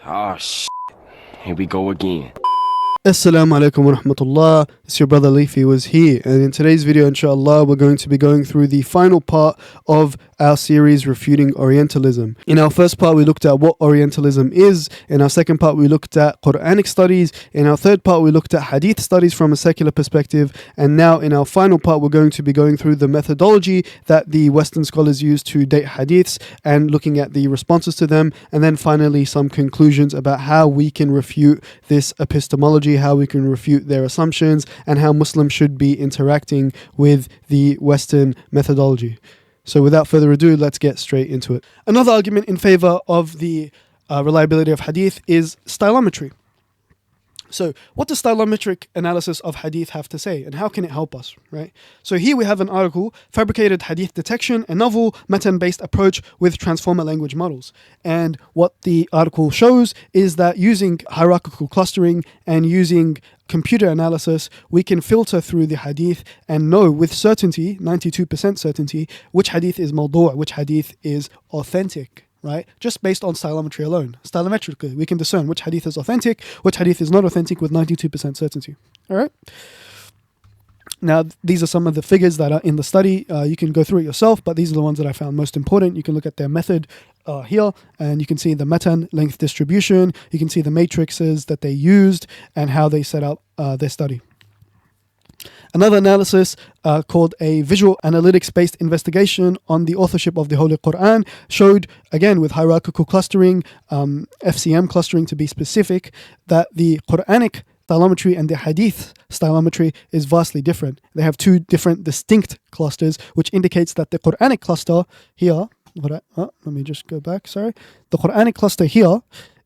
Oh, shit. Here we go again. Assalamu alaikum wa rahmatullah. It's your brother Leafy was here, and in today's video, inshallah, we're going to be going through the final part of our series Refuting Orientalism. In our first part, we looked at what Orientalism is. In our second part, we looked at Quranic studies. In our third part, we looked at hadith studies from a secular perspective. And now in our final part, we're going to be going through the methodology that the Western scholars use to date hadiths and looking at the responses to them. And then finally, some conclusions about how we can refute this epistemology, how we can refute their assumptions, and how Muslims should be interacting with the Western methodology. So without further ado, let's get straight into it. Another argument in favor of the reliability of hadith is stylometry. So what does stylometric analysis of hadith have to say, and how can it help us, right? So here we have an article, Fabricated Hadith Detection, a novel matn-based approach with transformer language models. And what the article shows is that using hierarchical clustering and using computer analysis, we can filter through the hadith and know with certainty, 92% certainty, which hadith is mawdu', which hadith is authentic. Right? Just based on stylometry alone. Stylometrically, we can discern which hadith is authentic, which hadith is not authentic with 92% certainty. All right? Now, these are some of the figures that are in the study. You can go through it yourself, but these are the ones that I found most important. You can look at their method here, and you can see the matn length distribution. You can see the matrices that they used and how they set up their study. Another analysis called a visual analytics-based investigation on the authorship of the Holy Quran showed, again with hierarchical clustering, FCM clustering to be specific, that the Quranic stylometry and the hadith stylometry is vastly different. They have two different distinct clusters, which indicates that the Quranic cluster here, let me just go back, sorry. The Quranic cluster here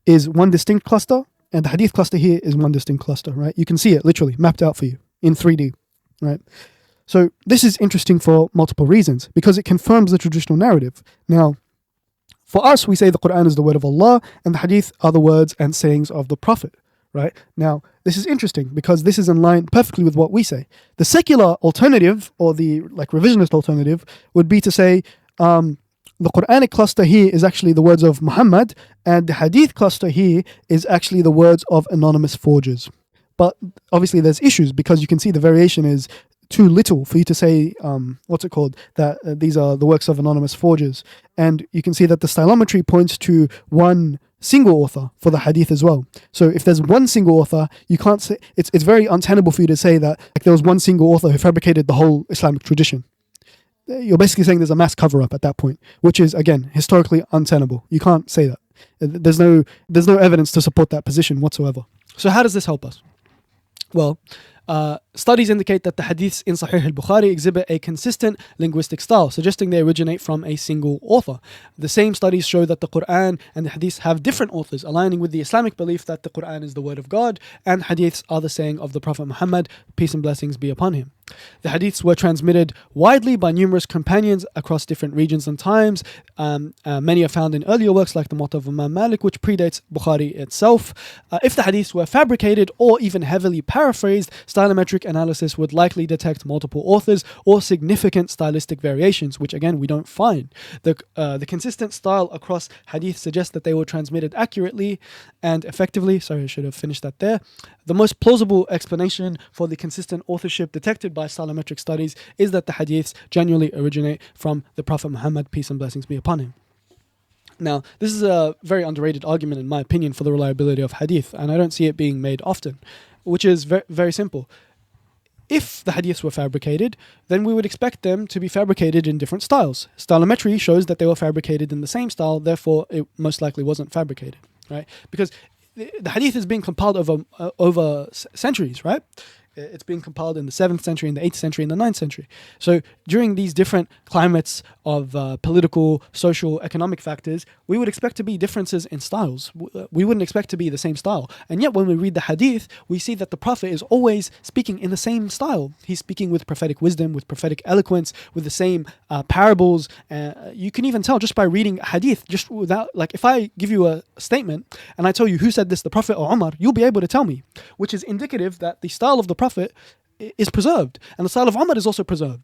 is one distinct cluster, and the hadith cluster here is one distinct cluster, right? You can see it literally mapped out for you in 3D. Right. So this is interesting for multiple reasons, because it confirms the traditional narrative. Now, for us, we say the Quran is the word of Allah and the hadith are the words and sayings of the Prophet. Right. Now, this is interesting because this is in line perfectly with what we say. The secular alternative, or the revisionist alternative, would be to say the Quranic cluster here is actually the words of Muhammad, and the hadith cluster here is actually the words of anonymous forgers. But obviously there's issues because you can see the variation is too little for you to say, that these are the works of anonymous forgers. And you can see that the stylometry points to one single author for the hadith as well. So if there's one single author, you can't say, it's very untenable for you to say that there was one single author who fabricated the whole Islamic tradition. You're basically saying there's a mass cover-up at that point, which is, again, historically untenable. You can't say that. There's no evidence to support that position whatsoever. So how does this help us? Well, studies indicate that the hadiths in Sahih al-Bukhari exhibit a consistent linguistic style, suggesting they originate from a single author. The same studies show that the Quran and the hadiths have different authors, aligning with the Islamic belief that the Quran is the word of God and hadiths are the saying of the Prophet Muhammad, peace and blessings be upon him. The hadiths were transmitted widely by numerous companions across different regions and times. Many are found in earlier works like the Muwatta of Imam Malik, which predates Bukhari itself. If the hadiths were fabricated or even heavily paraphrased, stylometric analysis would likely detect multiple authors or significant stylistic variations, which again we don't find. The consistent style across hadith suggests that they were transmitted accurately and effectively. Sorry, I should have finished that there. The most plausible explanation for the consistent authorship detected by stylometric studies is that the hadiths genuinely originate from the Prophet Muhammad, peace and blessings be upon him. Now, this is a very underrated argument in my opinion for the reliability of hadith, and I don't see it being made often, which is very, very simple. If the hadiths were fabricated, then we would expect them to be fabricated in different styles. Stylometry shows that they were fabricated in the same style, therefore it most likely wasn't fabricated, right? Because the hadith is being compiled over centuries, right? It's being compiled in the 7th century, in the 8th century, in the 9th century. So during these different climates of political, social, economic factors, we would expect to be differences in styles. We wouldn't expect to be the same style. And yet when we read the hadith, we see that the Prophet is always speaking in the same style. He's speaking with prophetic wisdom, with prophetic eloquence, with the same parables. You can even tell just by reading hadith, just without, if I give you a statement and I tell you who said this, the Prophet or Umar, you'll be able to tell me, which is indicative that the style of the Prophet is preserved, and the style of Umar is also preserved.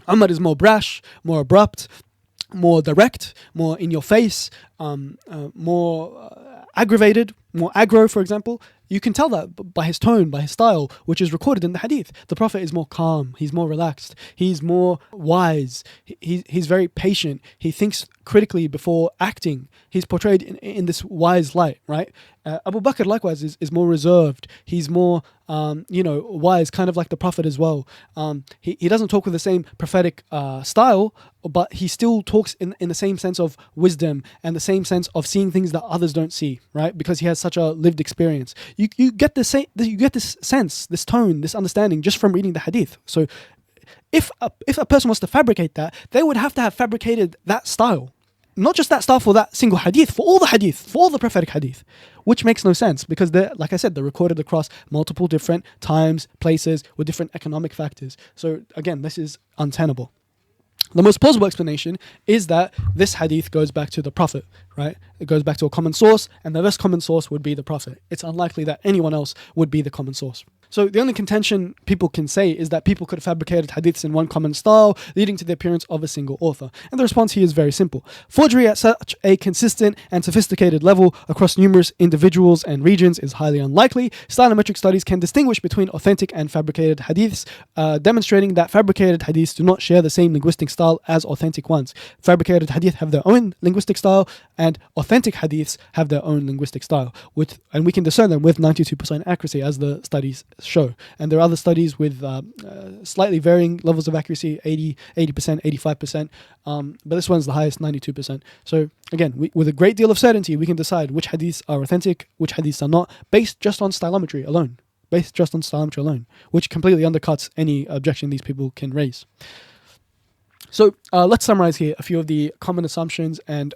Umar is more brash, more abrupt, more direct, more in your face, more aggravated, more aggro, for example, you can tell that by his tone, by his style, which is recorded in the hadith. The Prophet is more calm, he's more relaxed, he's more wise, he's very patient, he thinks critically before acting. He's portrayed in this wise light, right? Abu Bakr likewise is more reserved, he's more wise, kind of like the Prophet as well. He doesn't talk with the same prophetic style, but he still talks in the same sense of wisdom and the same sense of seeing things that others don't see, right? Because he has such a lived experience. You get this sense, this tone, this understanding just from reading the hadith. So if a person was to fabricate that, they would have to have fabricated that style. Not just that style for that single hadith, for all the hadith, for all the prophetic hadith, which makes no sense because they're, like I said, they're recorded across multiple different times, places, with different economic factors. So again, this is untenable. The most plausible explanation is that this hadith goes back to the Prophet, right? It goes back to a common source, and the best common source would be the Prophet. It's unlikely that anyone else would be the common source. So the only contention people can say is that people could have fabricated hadiths in one common style, leading to the appearance of a single author. And the response here is very simple. Forgery at such a consistent and sophisticated level across numerous individuals and regions is highly unlikely. Stylometric studies can distinguish between authentic and fabricated hadiths, demonstrating that fabricated hadiths do not share the same linguistic style as authentic ones. Fabricated hadith have their own linguistic style, and authentic hadiths have their own linguistic style, and we can discern them with 92% accuracy, as the studies show. And there are other studies with slightly varying levels of accuracy, 80%, 85%, but this one's the highest, 92%. So again, with a great deal of certainty, we can decide which hadiths are authentic, which hadiths are not, based just on stylometry alone, which completely undercuts any objection these people can raise. So let's summarize here a few of the common assumptions and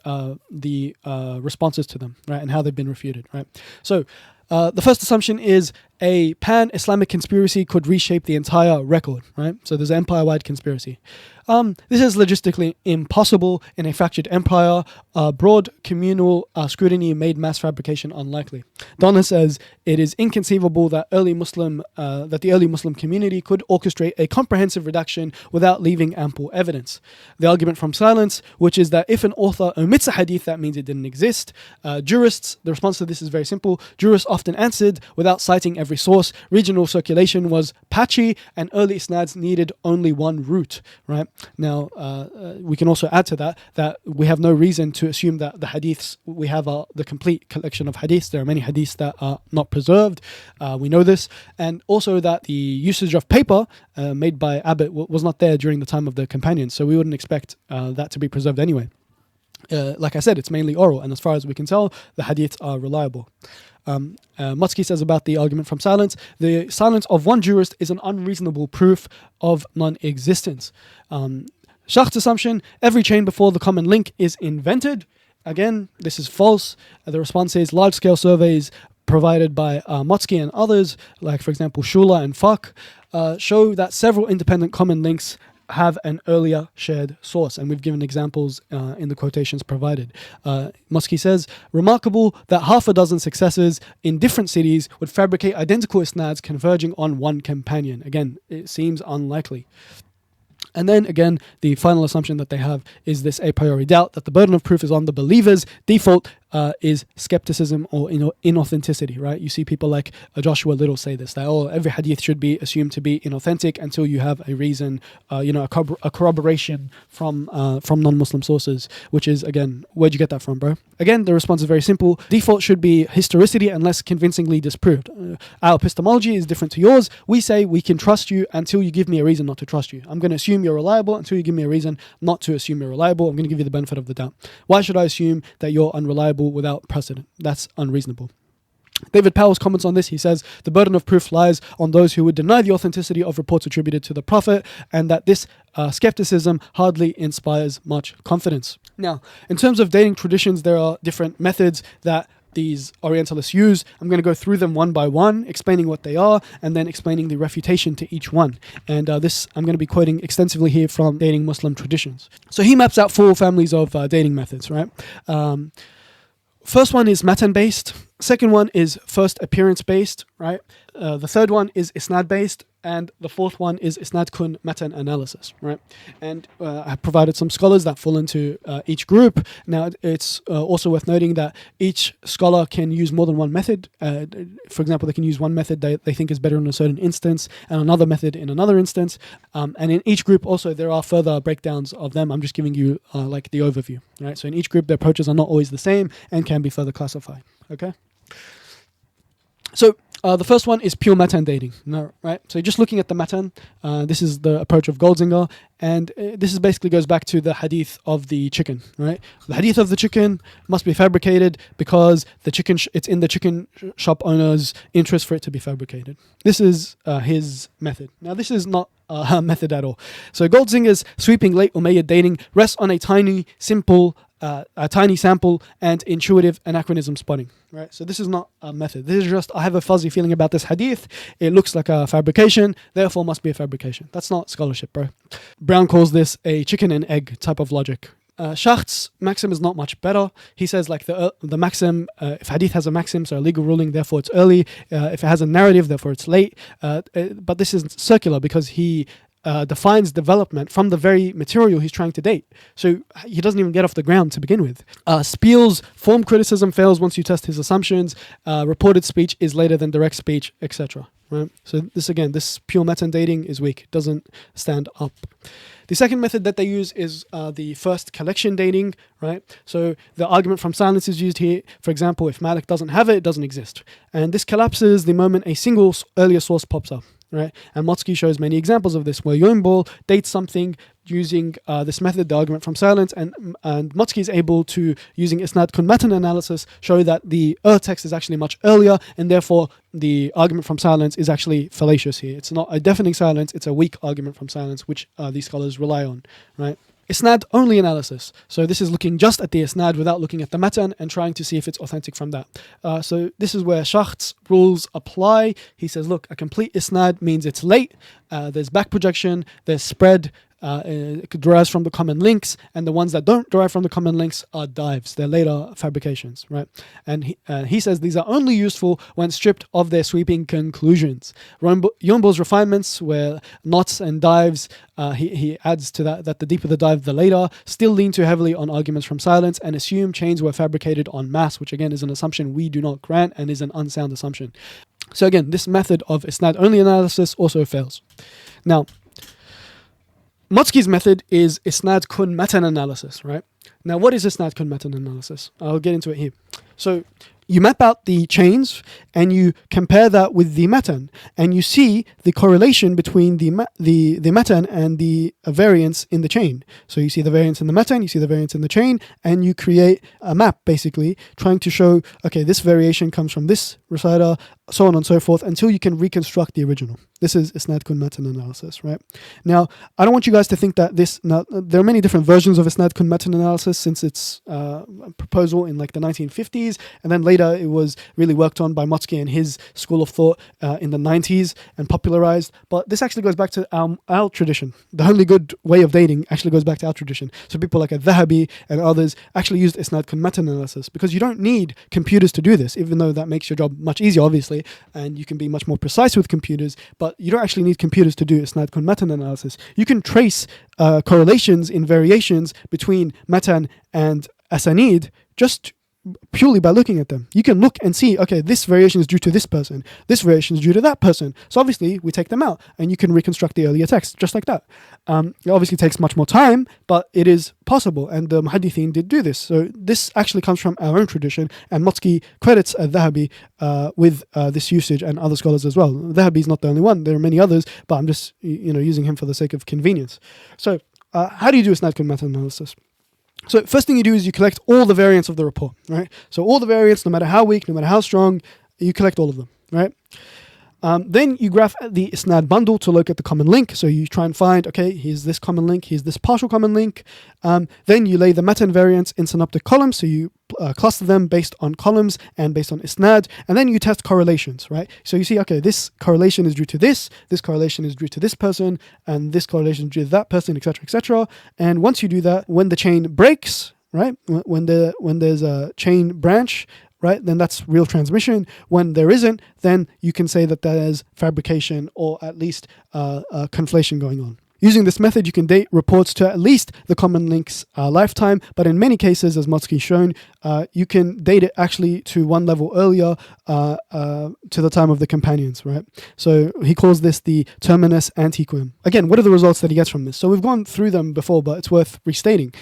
the responses to them, right, and how they've been refuted, right? So the first assumption is a pan-Islamic conspiracy could reshape the entire record, right? So there's an empire-wide conspiracy. This is logistically impossible in a fractured empire. Broad communal scrutiny made mass fabrication unlikely. Donna says it is inconceivable that the early Muslim community could orchestrate a comprehensive redaction without leaving ample evidence. The argument from silence, which is that if an author omits a hadith, that means it didn't exist. Jurists, the response to this is very simple. Jurists often answered without citing every source. Regional circulation was patchy, and early isnads needed only one route, right? Now, we can also add to that we have no reason to assume that the hadiths, we have the complete collection of hadiths. There are many hadiths that are not preserved. We know this. And also that the usage of paper made by Abbott was not there during the time of the companions. So we wouldn't expect that to be preserved anyway. Like I said, it's mainly oral. And as far as we can tell, the hadiths are reliable. Mutsky says about the argument from silence, the silence of one jurist is an unreasonable proof of non-existence. Schacht's assumption, every chain before the common link is invented. Again, this is false. The response is large-scale surveys provided by Mutsky and others, like for example Shula and Fuck, show that several independent common links have an earlier shared source, and we've given examples in the quotations provided. Mutsky says, remarkable that half a dozen successors in different cities would fabricate identical isnads converging on one companion. Again, it seems unlikely. And then again, the final assumption that they have is this a priori doubt that the burden of proof is on the believers. Default is skepticism or inauthenticity, right? You see people like Joshua Little say this, that every hadith should be assumed to be inauthentic until you have a reason, a corroboration from non-Muslim sources, which is, again, where'd you get that from, bro? Again, the response is very simple. Default should be historicity unless convincingly disproved. Our epistemology is different to yours. We say we can trust you until you give me a reason not to trust you. I'm going to assume you're reliable until you give me a reason not to assume you're reliable. I'm going to give you the benefit of the doubt. Why should I assume that you're unreliable without precedent? That's unreasonable. David Powell's comments on this, he says, the burden of proof lies on those who would deny the authenticity of reports attributed to the Prophet, and that this skepticism hardly inspires much confidence. Now, in terms of dating traditions, there are different methods that these Orientalists use. I'm going to go through them one by one, explaining what they are, and then explaining the refutation to each one. And this I'm going to be quoting extensively here from Dating Muslim Traditions. So he maps out 4 families of dating methods, right? First one is matn based. Second one is first appearance based, right? The third one is isnad based. And the fourth one is Isnad-cum-matn analysis, right? And I provided some scholars that fall into each group. Now, it's also worth noting that each scholar can use more than one method. For example, they can use one method they think is better in a certain instance and another method in another instance. And in each group also, there are further breakdowns of them. I'm just giving you like the overview, right? So in each group, the approaches are not always the same and can be further classified, okay? So the first one is pure matn dating, right? So just looking at the matn, this is the approach of Goldzinger, and this is basically goes back to the hadith of the chicken, right? The hadith of the chicken must be fabricated because the chicken it's in the chicken shop owner's interest for it to be fabricated. This is his method. Now, this is not a method at all. So Goldzinger's sweeping late Umayyad dating rests on a tiny, simple, a tiny sample and intuitive anachronism spotting, right? So this is not a method. This is just, I have a fuzzy feeling about this hadith. It looks like a fabrication, therefore must be a fabrication. That's not scholarship, bro. Brown calls this a chicken and egg type of logic. Schacht's maxim is not much better. He says like the maxim, if hadith has a maxim, so a legal ruling, therefore it's early. If it has a narrative, therefore it's late. But this is circular because he defines development from the very material he's trying to date. So he doesn't even get off the ground to begin with. Spiel's form criticism fails once you test his assumptions. Reported speech is later than direct speech, etc. Right? So this pure matn dating is weak. It doesn't stand up. The second method that they use is the first collection dating, right? So the argument from silence is used here. For example, if Malik doesn't have it, it doesn't exist. And this collapses the moment a single earlier source pops up, right? And Motzki shows many examples of this, where Yoimbal dates something using this method, the argument from silence, and Motzki is able to, using Isnad-cum-matn analysis, show that the text is actually much earlier, and therefore the argument from silence is actually fallacious here. It's not a deafening silence, it's a weak argument from silence, which these scholars rely on, right? Isnad-only analysis. So this is looking just at the Isnad without looking at the matn and trying to see if it's authentic from that. So this is where Schacht's rules apply. He says, look, a complete Isnad means it's late, there's back projection, there's spread, it derives from the common links, and the ones that don't derive from the common links are dives. They're later fabrications, right? And he says these are only useful when stripped of their sweeping conclusions. Yoimbal's refinements, where knots and dives, he adds to that the deeper the dive, the later, still lean too heavily on arguments from silence and assume chains were fabricated en masse, which again is an assumption we do not grant and is an unsound assumption. So again, this method of Isnad-only analysis also fails. Now, Motzki's method is Isnad-cum-matn analysis, right? Now, what is Isnad-cum-matn analysis? I'll get into it here. So you map out the chains and you compare that with the matn, and you see the correlation between the matn and the variance in the chain. So you see the variance in the matn, you see the variance in the chain, and you create a map basically trying to show, okay, this variation comes from this reciter, so on and so forth, until you can reconstruct the original. This is Isnad-cum-matn analysis, right? Now, I don't want you guys to think that there are many different versions of Isnad-cum-matn analysis since its proposal in like the 1950s, and then later it was really worked on by Motzki and his school of thought in the 90s and popularized. But this actually goes back to our tradition. The only good way of dating actually goes back to our tradition. So people like Dhahabi and others actually used Isnad-cum-matn analysis because you don't need computers to do this, even though that makes your job much easier, obviously, and you can be much more precise with computers, but you don't actually need computers to do Isnad-cum-matn analysis. You can trace correlations in variations between matn and asanid just purely by looking at them. You can look and see, okay, this variation is due to this person, this variation is due to that person. So obviously we take them out and you can reconstruct the earlier text just like that. It obviously takes much more time, but it is possible, and the Muhaddithin did do this. So this actually comes from our own tradition, and Motzki credits Dhahabi with this usage, and other scholars as well. Dhahabi is not the only one, there are many others, but I'm just using him for the sake of convenience. So how do you do Isnad-cum-matn analysis? So first thing you do is you collect all the variants of the report, right? So all the variants, no matter how weak, no matter how strong, you collect all of them, right? Then you graph the Isnad bundle to look at the common link. So you try and find, okay, here's this common link, here's this partial common link. Then you lay the matn variants in synoptic columns. So you cluster them based on columns and based on Isnad. And then you test correlations, right? So you see, okay, this correlation is due to this correlation is due to this person, and this correlation is due to that person, etc., etc. And once you do that, when the chain breaks, right, when there's a chain branch, right, then that's real transmission. When there isn't, then you can say that there's fabrication or at least conflation going on. Using this method, you can date reports to at least the common link's lifetime, but in many cases, as Motsky shown, you can date it actually to one level earlier, to the time of the companions, right? So he calls this the terminus antiquum. Again, what are the results that he gets from this? So we've gone through them before, but it's worth restating.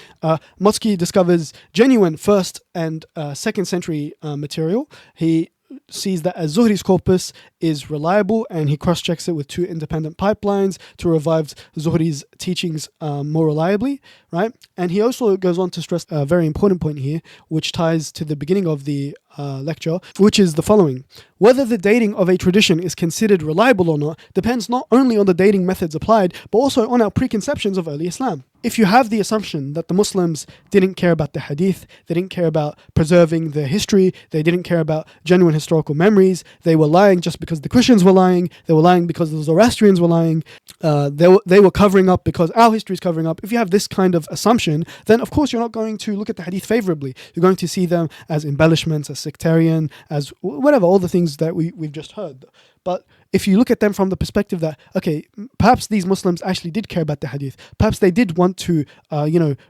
Motsky discovers genuine 1st and 2nd century material. He sees that Az-Zuhri's corpus is reliable, and he cross-checks it with 2 independent pipelines to revive Zuhri's teachings more reliably, right? And he also goes on to stress a very important point here, which ties to the beginning of the lecture, which is the following. Whether the dating of a tradition is considered reliable or not depends not only on the dating methods applied, but also on our preconceptions of early Islam. If you have the assumption that the Muslims didn't care about the hadith, they didn't care about preserving their history, they didn't care about genuine historical memories, they were lying just because the Christians were lying, they were lying because the Zoroastrians were lying, they were covering up because our history is covering up. If you have this kind of assumption, then of course you're not going to look at the hadith favorably. You're going to see them as embellishments, as sectarian, as whatever, all the things that we've just heard. But if you look at them from the perspective that, okay, perhaps these Muslims actually did care about the hadith, perhaps they did want to,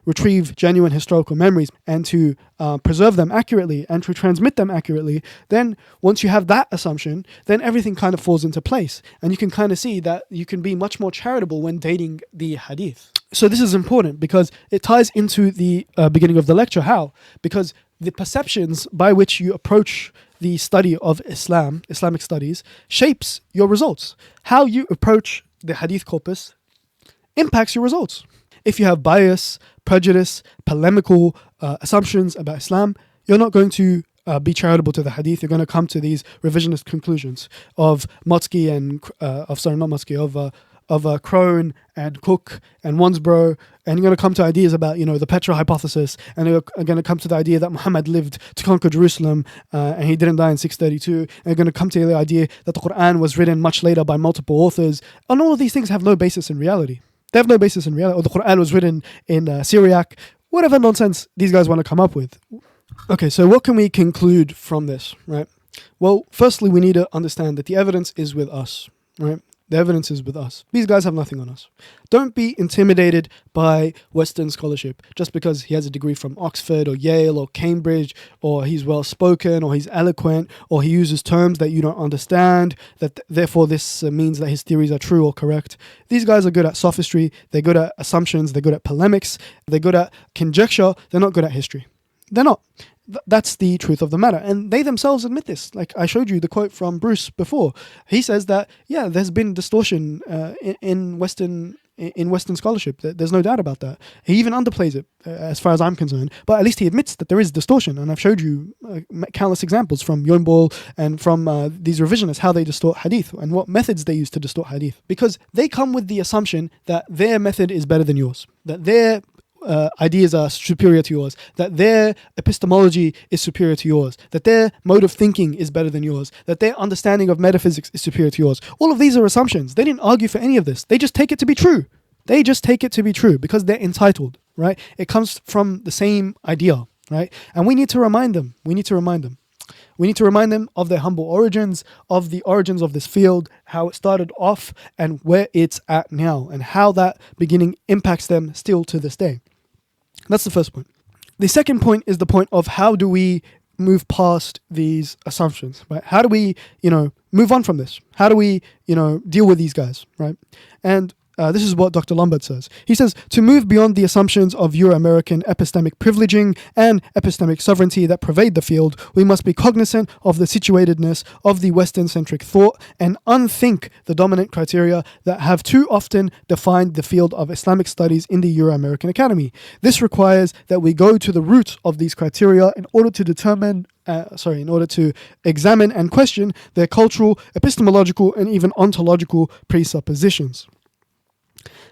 retrieve genuine historical memories and to preserve them accurately and to transmit them accurately, then once you have that assumption, then everything kind of falls into place. And you can kind of see that you can be much more charitable when dating the hadith. So this is important because it ties into the beginning of the lecture. How? Because the perceptions by which you approach the study of Islamic studies, shapes your results. How you approach the hadith corpus impacts your results. If you have bias, prejudice, polemical assumptions about Islam, you're not going to be charitable to the hadith. You're going to come to these revisionist conclusions of Motsky and of Crone and Cook and Wansbrough, and you're going to come to ideas about, the Petra hypothesis, and you're going to come to the idea that Muhammad lived to conquer Jerusalem and he didn't die in 632, and you're going to come to the idea that the Quran was written much later by multiple authors, and all of these things have no basis in reality. They have no basis in reality, or the Quran was written in Syriac, whatever nonsense these guys want to come up with. Okay, so what can we conclude from this, right? Well, firstly, we need to understand that the evidence is with us, right? The evidence is with us. These guys have nothing on us. Don't be intimidated by Western scholarship just because he has a degree from Oxford or Yale or Cambridge, or he's well spoken, or he's eloquent, or he uses terms that you don't understand, that therefore this means that his theories are true or correct. These guys are good at sophistry, they're good at assumptions, they're good at polemics, they're good at conjecture, they're not good at history. They're not. That's the truth of the matter. And they themselves admit this. Like I showed you the quote from Bruce before. He says that, yeah, there's been distortion in Western scholarship. There's no doubt about that. He even underplays it, as far as I'm concerned. But at least he admits that there is distortion. And I've showed you countless examples from Yombol and from these revisionists, how they distort hadith and what methods they use to distort hadith. Because they come with the assumption that their method is better than yours, that their ideas are superior to yours, that their epistemology is superior to yours, that their mode of thinking is better than yours, that their understanding of metaphysics is superior to yours. All of these are assumptions. They didn't argue for any of this. They just take it to be true. They just take it to be true because they're entitled, right? It comes from the same idea, right? And we need to remind them. We need to remind them of their humble origins, of the origins of this field, how it started off and where it's at now, and how that beginning impacts them still to this day. That's the first point. The second point is the point of how do we move past these assumptions, right? How do we, move on from this? How do we, deal with these guys, right? And this is what Dr. Lombard says. He says, to move beyond the assumptions of Euro-American epistemic privileging and epistemic sovereignty that pervade the field, we must be cognizant of the situatedness of the Western-centric thought and unthink the dominant criteria that have too often defined the field of Islamic studies in the Euro-American Academy. This requires that we go to the root of these criteria in order to examine and question their cultural, epistemological, and even ontological presuppositions.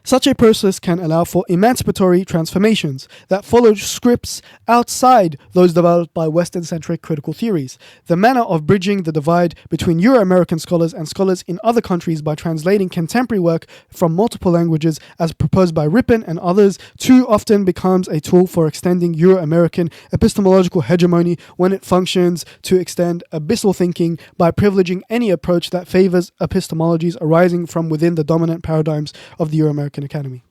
Such a process can allow for emancipatory transformations that follow scripts outside those developed by Western-centric critical theories. The manner of bridging the divide between Euro-American scholars and scholars in other countries by translating contemporary work from multiple languages, as proposed by Ripon and others, too often becomes a tool for extending Euro-American epistemological hegemony when it functions to extend abyssal thinking by privileging any approach that favors epistemologies arising from within the dominant paradigms of the Euro-American Academy.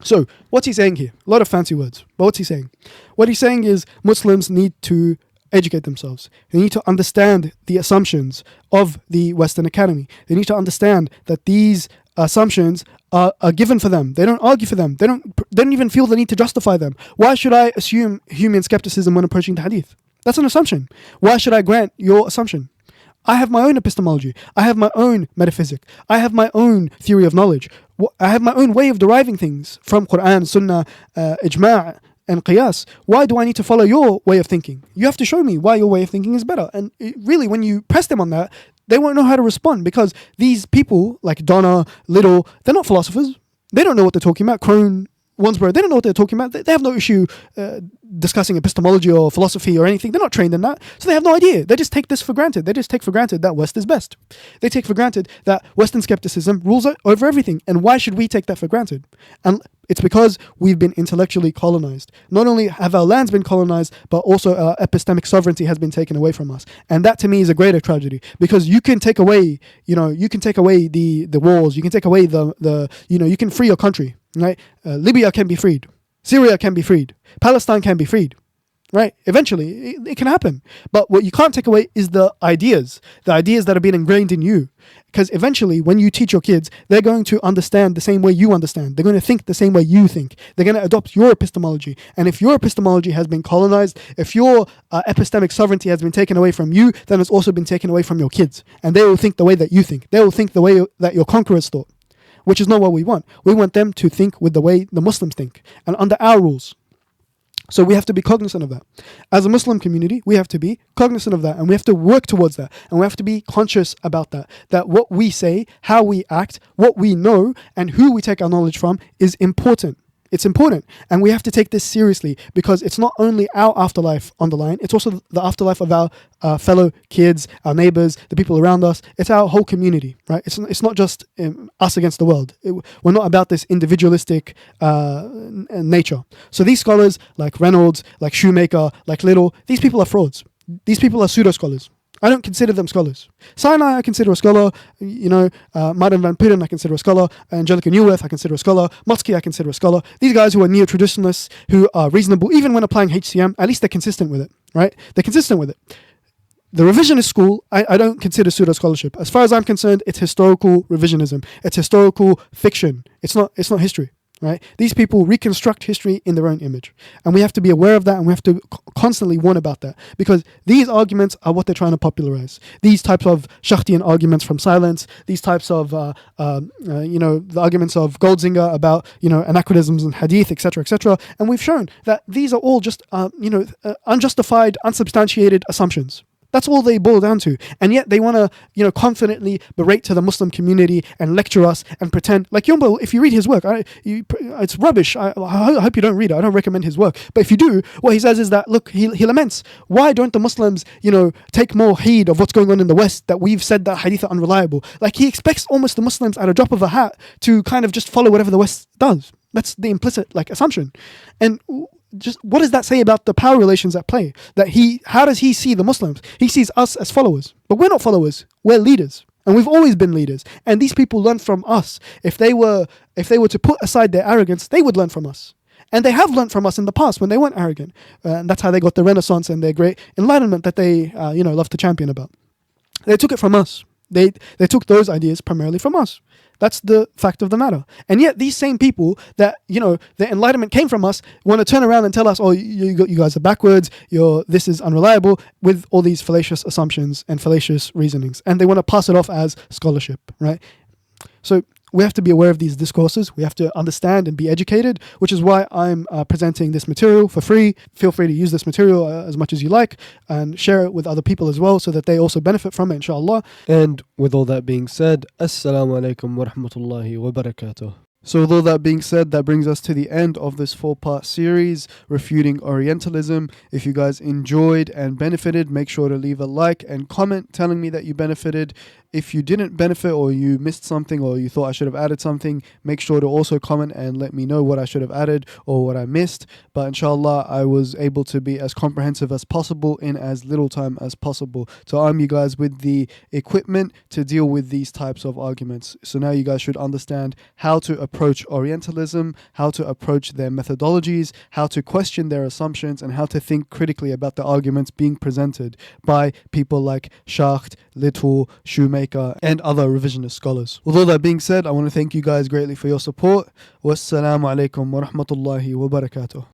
So, what's he saying here? A lot of fancy words, but what's he saying? What he's saying is Muslims need to educate themselves. They need to understand the assumptions of the Western Academy. They need to understand that these assumptions are given for them. They don't argue for them. They don't even feel the need to justify them. Why should I assume human skepticism when approaching the hadith? That's an assumption. Why should I grant your assumption? I have my own epistemology. I have my own metaphysic. I have my own theory of knowledge. I have my own way of deriving things from Quran, Sunnah, Ijma' and Qiyas. Why do I need to follow your way of thinking? You have to show me why your way of thinking is better. And really, when you press them on that, they won't know how to respond, because these people like Donna, Little, they're not philosophers. They don't know what they're talking about. Crone, Wansborough, they don't know what they're talking about. They have no issue discussing epistemology or philosophy or anything. They're not trained in that. So they have no idea. They just take this for granted. They just take for granted that West is best. They take for granted that Western skepticism rules over everything. And why should we take that for granted? And it's because we've been intellectually colonized. Not only have our lands been colonized, but also our epistemic sovereignty has been taken away from us. And that to me is a greater tragedy, because you can take away, you can take away the walls. You can take away you can free your country. Right? Libya can be freed. Syria can be freed. Palestine can be freed. Right? Eventually, it can happen. But what you can't take away is the ideas that have been ingrained in you. Because eventually, when you teach your kids, they're going to understand the same way you understand. They're going to think the same way you think. They're going to adopt your epistemology. And if your epistemology has been colonized, if your epistemic sovereignty has been taken away from you, then it's also been taken away from your kids. And they will think the way that you think. They will think the way that your conquerors thought, which is not what we want. We want them to think with the way the Muslims think and under our rules. So we have to be cognizant of that. As a Muslim community, we have to be cognizant of that, and we have to work towards that, and we have to be conscious about that. That what we say, how we act, what we know, and who we take our knowledge from is important. It's important, and we have to take this seriously, because it's not only our afterlife on the line, it's also the afterlife of our fellow kids, our neighbors, the people around us. It's our whole community, right? It's not just us against the world. We're not about this individualistic nature. So these scholars, like Reynolds, like Shoemaker, like Little, these people are frauds. These people are pseudo-scholars. I don't consider them scholars. Sinai, I consider a scholar. Martin Van Putten, I consider a scholar. Angelica Newworth, I consider a scholar. Motsky, I consider a scholar. These guys who are neo-traditionalists, who are reasonable, even when applying HCM, at least they're consistent with it, right? They're consistent with it. The revisionist school, I don't consider pseudo-scholarship. As far as I'm concerned, it's historical revisionism. It's historical fiction. It's not history. Right? These people reconstruct history in their own image. And we have to be aware of that, and we have to constantly warn about that, because these arguments are what they're trying to popularize. These types of Shachtian arguments from silence, these types of, the arguments of Goldzinger about, anachronisms and hadith, etc., etc. And we've shown that these are all just, unjustified, unsubstantiated assumptions. That's all they boil down to. And yet they want to, confidently berate to the Muslim community and lecture us and pretend. Like Yombo, if you read his work, it's rubbish. I hope you don't read it. I don't recommend his work. But if you do, what he says is that, look, he laments, why don't the Muslims, take more heed of what's going on in the West, that we've said that hadith are unreliable. Like, he expects almost the Muslims at a drop of a hat to kind of just follow whatever the West does. That's the implicit, assumption. And just what does that say about the power relations at play? How does he see the Muslims? He sees us as followers, but we're not followers. We're leaders, and we've always been leaders. And these people learn from us. If they were to put aside their arrogance, they would learn from us. And they have learned from us in the past when they weren't arrogant. And that's how they got the Renaissance and their great enlightenment that they, love to champion about. They took it from us. They took those ideas primarily from us. That's the fact of the matter. And yet these same people that, the enlightenment came from us want to turn around and tell us, oh, you guys are backwards, this is unreliable, with all these fallacious assumptions and fallacious reasonings. And they want to pass it off as scholarship, right? So we have to be aware of these discourses. We have to understand and be educated, which is why I'm presenting this material for free. Feel free to use this material as much as you like, and share it with other people as well, so that they also benefit from it, inshallah. And with all that being said, Assalamu alaikum wa rahmatullahi wa barakatuh. So with all that being said, that brings us to the end of this 4-part series, Refuting Orientalism. If you guys enjoyed and benefited, make sure to leave a like and comment telling me that you benefited. If you didn't benefit or you missed something or you thought I should have added something, make sure to also comment and let me know what I should have added or what I missed. But inshallah, I was able to be as comprehensive as possible in as little time as possible to arm you guys with the equipment to deal with these types of arguments. So now you guys should understand how to approach Orientalism, how to approach their methodologies, how to question their assumptions, and how to think critically about the arguments being presented by people like Schacht, Little, Shoemaker, and other revisionist scholars. With all that being said, I want to thank you guys greatly for your support. Wassalamu alaikum wa rahmatullahi wa barakatuh.